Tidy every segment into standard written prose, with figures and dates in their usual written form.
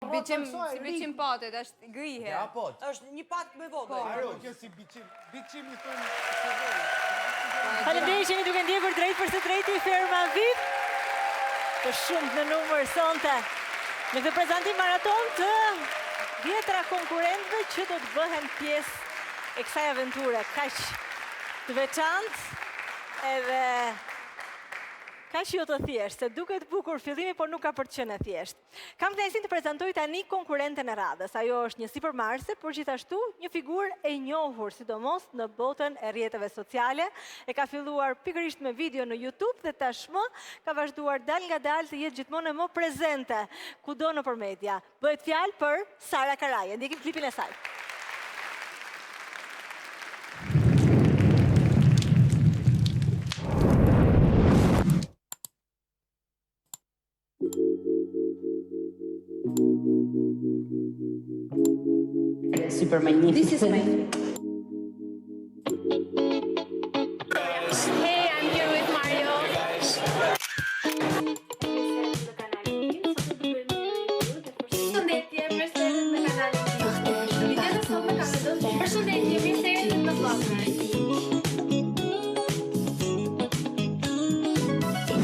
Si biçim patet, është grihe. Ja, po. Është një pat me vogël. Ajo, kjo si biçim. Biçim i thonë. Faleminderit që jeni duke ndjekur drejt për së drejti Ferma VIP. Të shumë në numër sonte. Në këtë prezantim maraton të 10 konkurrentëve që do të bëhen pjesë e kësaj aventure. Kaq të veçantë edhe kaq jo të thjeshtë, se duket bukur fillimi, por nuk ka për të qenë e thjeshtë. Kam kënaqësinë të prezantoj tani konkurrenten e radhës. Ajo është një sipërmarrëse, por gjithashtu një figurë e njohur, sidomos në botën e rrjeteve sociale. E ka filluar pikërisht me video në YouTube dhe tashmë ka vazhduar dal nga dal të jetë gjithmonë më prezente kudo nëpër media. Bëhet fjalë për Sara Karaje. Ndjekim klipin e saj. Super magnific. This is my Hey, I'm here with Mario. Përshëndetje, mirë se erdhët në kanalin tim. Videon e sotme kam vendosur. Përshëndetje, mirë se erdhët në vlogën.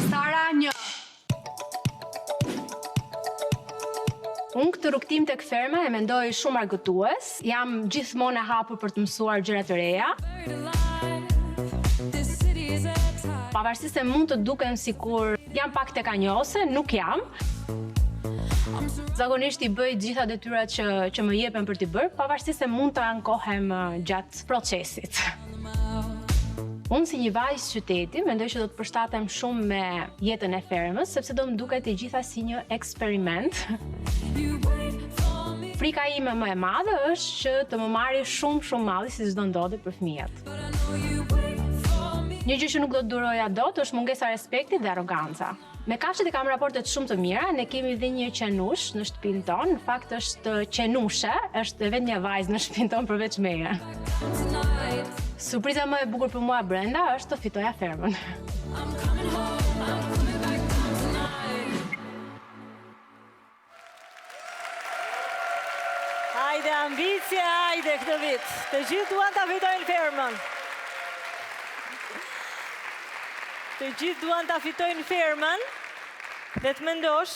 Sara 1. Unë këtë rrugtim tek ferma e mendoj shumë argëtues. Jam gjithmonë e hapur për të mësuar gjëra të reja. Pavarësisht se mund të duken sikur jam pak tekanjose, nuk jam. Zakonisht i bëj gjitha detyrat që më jepen për t'i bërë, pavarësisht se mund të ankohem gjatë procesit. Unë si një vajzë qyteti, mendoj që do të përshtatem shumë me jetën e fermës, sepse do më duket e gjitha si një eksperiment. Frika ime më e madhe është që të më marri shumë malli si çdo ndodhi për fëmijët. Një gjë që nuk do të duroja dot është mungesa respekti dhe arroganca. Me kafshët e kam raportet shumë të mira, ne kemi dhe një qenush në shtëpinë tonë, në fakt është qenushe, është vetëm një vajzë në shtëpinë tonë përveç meje. Surpriza më e bukur për mua brenda është të fitoja fermën. Hajde ambicie, hajde këtë vit. Të gjithë duan ta fitojnë fermën. Të gjithë duan ta fitojnë fermën dhe të mendosh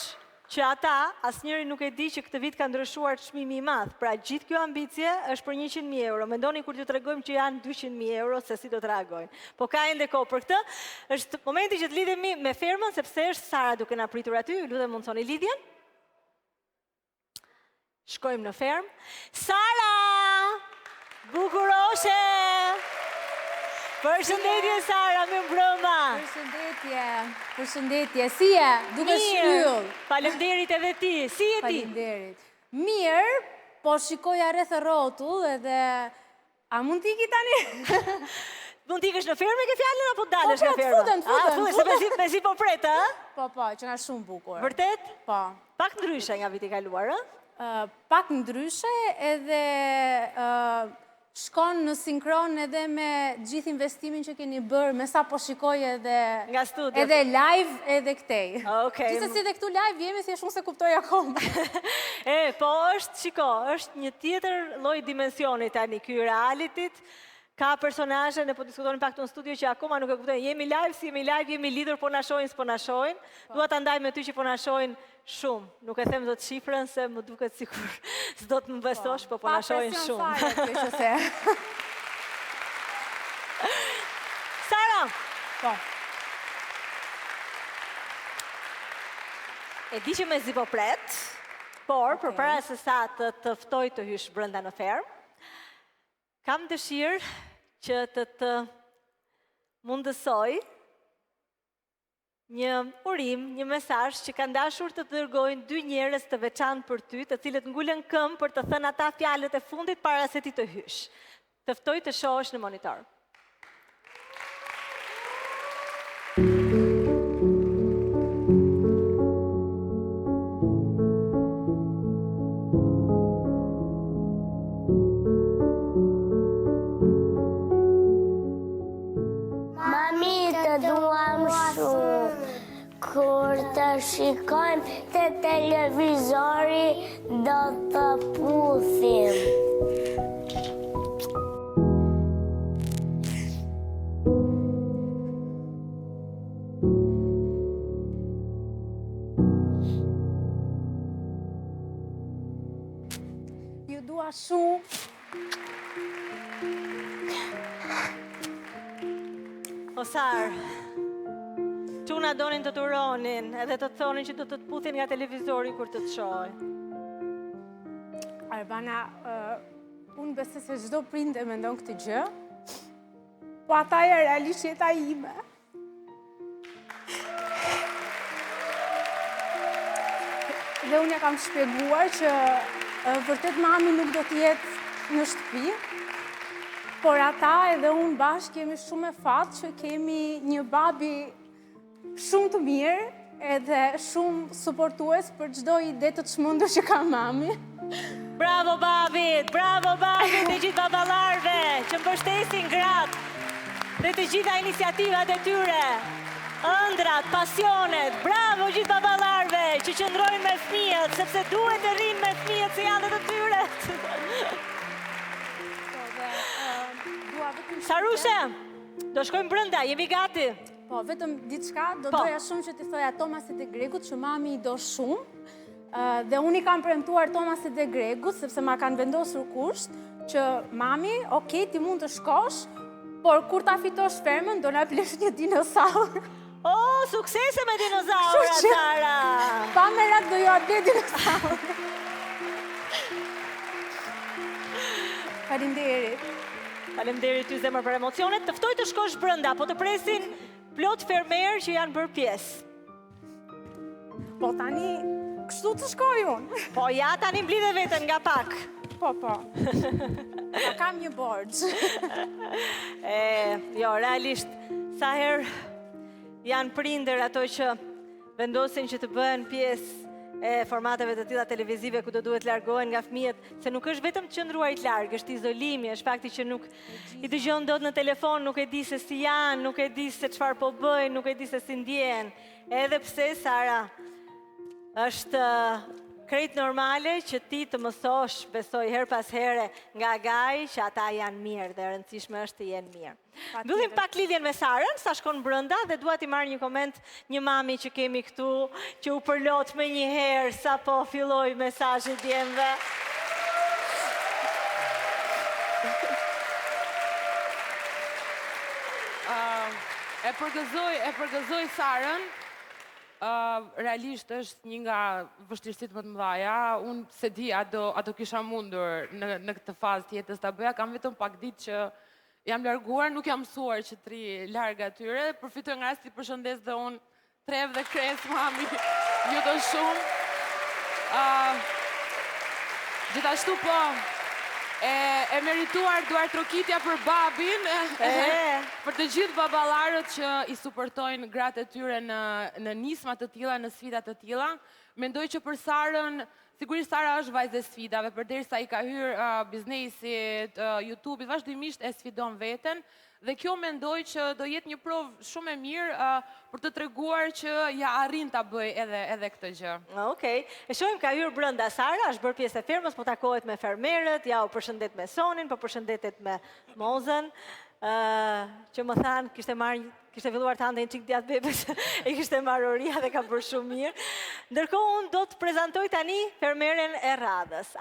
që ata, asnjëri nuk e di që këtë vit ka ndryshuar çmimi i madh. Pra gjithë kjo ambicie është për 100.000 euro. Mendoni kur t'ju tregojmë që janë 200.000 euro se si do të reagojnë. Po ka ende kohë për këtë. Është momenti që të lidhemi me fermën sepse është Sara duke na pritur aty. Ju lutem mundsoni lidhjen. Shkojmë në fermë. Sara! Bukuroshe! Përshëndetje Sara, mirë mbrëma. Përshëndetje, si je? Duke shpyll. Faleminderit edhe ti, si je ti? Faleminderit. Mirë, po shikoja rreth e rrotull edhe... A mund t'i iki tani? Mund t'ikësh në fermë ke fjalën apo dalësh nga ferma? Futen. Se si po pret, ha? Po, që nga shumë bukur. Vërtet? Po. Pak ndryshe nga viti kaluar, ha? Pak ndryshe edhe... shkon në sinkron edhe me gjithë investimin që keni bërë, me sa po shikoj edhe... Nga studio. Edhe live edhe këtej. Okej. Gjithsesi edhe këtu live jemi, thjesht unë se kuptoj akoma. Po është një tjetër lloj dimensioni tani ky realitit. Ka personazhe, ne po diskutonin pak në studio që akoma nuk e kuptojnë. Jemi live, si jemi live, jemi lidhur, po na shohin, s'po na shohin. Dua ta ndaj me ty që po na shohin shumë. Nuk e them dot shifrën se më duket sikur s'do të më besosh, po na shohin shumë. Sara! Po. E di që me zi po pret, por përpara se sa të ftoj të hysh brenda në fermë, kam dëshirë që të mundësoj një urim, një mesazh që kanë dashur të dërgojnë 2 njerëz të veçantë për ty, të cilët ngulen këmbë për të thënë ata fjalët e fundit para se ti të hysh. Të ftoj të shohësh në monitor. Mami, të duam shumë, kur të shikojmë të televizori do të puthim. Ju dua shumë. O Sar, çuna donin të turonin, edhe të thonin që do të të puthin nga televizori kur të të shohin. Arbana, unë besoj se çdo prind e mendon këtë gjë, po ata e realisht jeta ime. Dhe unë ja kam shpjeguar që vërtet mami nuk do të jetë në shtëpi, por ata edhe unë bashkë kemi shumë e fatë që kemi një babi shumë të mirë edhe shumë suportues për çdo ide të çmendur që ka mami. Bravo babit të gjithë baballarëve që mbështesin gratë dhe të gjitha iniciativat e tyre. Ëndrat, pasionet, bravo gjithë baballarëve që qëndrojnë me fëmijët, sepse duhet të rrinë me fëmijët se janë dhe të tyre. Sarushe, do shkojmë brenda, jemi gati. Po, vetëm diçka, doja shumë që t'i thoja Tomasit e Gregut që mami i do shumë. Dhe unë i kam premtuar Tomasit e Gregut, sepse ma kanë vendosur kusht, që mami, okej, ti mund të shkosh, por kur ta fitosh fermën, do na blesh një dinosaur. Oh, suksese me dinozaura, Sara! Pa merak do ju atë dinosaur. Faleminderit. Faleminderit ty zemër për emocionet. Të ftoj të shkosh brenda, po të presin plot fermerë që janë bërë pjesë. Po tani, kështu të shkoj unë. Po ja, tani mblidhe veten nga pak. Po. Pa kam një borxh. Jo, realisht, sa herë janë prindër ato që vendosin që të bëhen pjesë e formateve të tilla televizive ku do duhet largohen nga fëmijët, se nuk është vetëm të qëndruarit larg, është izolimi, është fakti që nuk i dëgjon dot në telefon, nuk e di se si janë, nuk e di se çfarë po bëjnë, nuk e di se si ndjehen. Edhe pse, Sara, është krejt normale që ti të mësosh, besoj her pas here nga gaj, që ata janë mirë dhe rëndësishme është të jenë mirë. Mbyllim pak lidhjen me Sarën, sa shkon brenda dhe dua t'i marrë një koment një mami që kemi këtu, që u përlot me një herë sa po filloi mesazhi djemve. E përgëzoj Sarën. Realisht është një nga vështirësitë më të mëdha. Unë se di, a do kisha mundur në këtë fazë të jetës ta bëja, kam vetëm pak ditë që jam larguar, nuk jam mësuar që të ri larg atyre. Përfitoj nga rasti përshëndes dhe unë Trev dhe Kres, mami, ju do shumë. Gjithashtu po, e merituar Duart Trokitja për babin, për të gjithë baballarët që i suportojnë gratë e tyre në nisma të tilla, në sfida të tilla. Mendoj që për Sarën, sigurisht Sara është vajzë e sfidave, përderisa i ka hyrë biznesit, YouTube-it, vazhdimisht e sfidon veten. Dhe kjo mendoj që do jetë një provë shumë e mirë për të treguar që ja arrin ta bëj edhe këtë gjë. Okej. E shohim ka hyrë brenda Sara, është bërë pjesë e firmës, po takohet me fermerët, ja u përshëndet me Sonin, po përshëndetet me Mozën, që më thanë kishte filluar të hante një çik djatë bebes, e kishte marrë oria dhe ka bërë shumë mirë. Ndërkohë unë do të prezantoj tani fermeren e radhës.